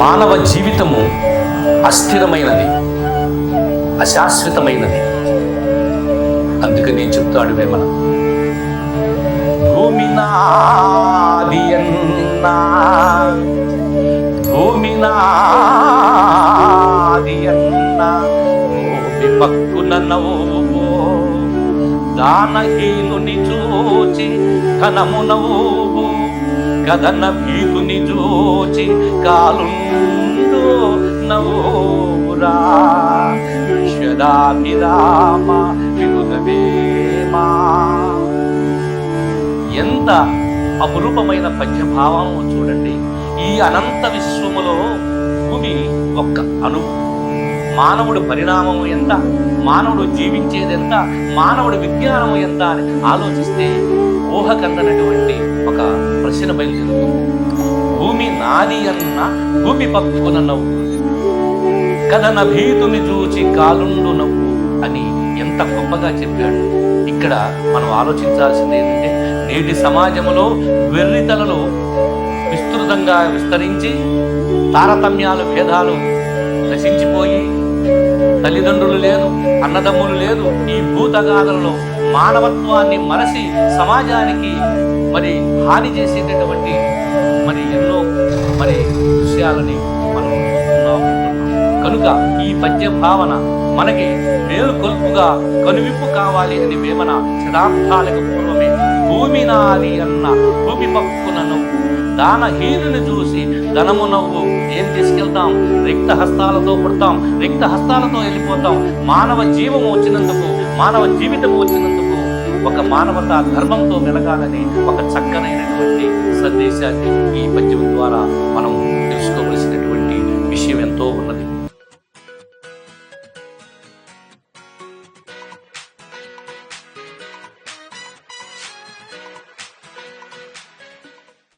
మానవ జీవితము అస్థిరమైనది, అశాశ్వతమైనది. అందుకని చెప్తాడు వేమన, భూమి నాది అన్నా, భూమి నాది అన్నా, భూమి పక్కున నవ్వు, దానహీనుని చూచి ధనము నవ్వు, కథన భీతుని చూచి కాలుండు నవ్వురా. విశ్వదాభిరామ వినుదవేమా. ఎంత అపురూపమైన పద్యభావము చూడండి. ఈ అనంత విశ్వములో భూమి ఒక్క అణువు. మానవుడు పరిణామము ఎంత, మానవుడు జీవించేది ఎంత, మానవుడి విజ్ఞానము ఎంత అని ఆలోచిస్తే ఊహకందనటువంటి ఒక ప్రశ్న బయలుదేరుతుంది. భూమి నాది అన్న భూమి పక్కున నవ్వు, కథన భీతుని చూచి కాలుండు నవ్వు అని ఎంత గొప్పగా చెప్పాడు. ఇక్కడ మనం ఆలోచించాల్సింది ఏంటంటే, నేటి సమాజంలో వెర్రితలలో విస్తృతంగా విస్తరించి తారతమ్యాలు భేదాలు నశించిపోయి, తల్లిదండ్రులు లేదు, అన్నదమ్ములు లేదు, ఈ భూతగాథలలో మానవత్వాన్ని మరసి సమాజానికి హాని చేసేటటువంటి ఎన్నో దృశ్యాలని మనం చూస్తున్నాం. కనుక ఈ పద్య భావన మనకి మేలుకొల్పుగా కనువిప్పు కావాలి అని వేమన శతాబ్దాలకు పూర్వమే భూమి నాది అన్న భూమి పక్కున నవ్వు, దానహీనుని చూసి ధనము నవ్వు. ఏం తీసుకెళ్తాం? రిక్త హస్తాలతో పుడతాం, రిక్త హస్తాలతో వెళ్ళిపోతాం. మానవ జీవము వచ్చినందుకు, మానవ జీవితము వచ్చినందుకు ఒక మానవతా ధర్మంతో మెలగాలని ఒక చక్కనైనటువంటి సందేశాన్ని ఈ పద్యం ద్వారా మనం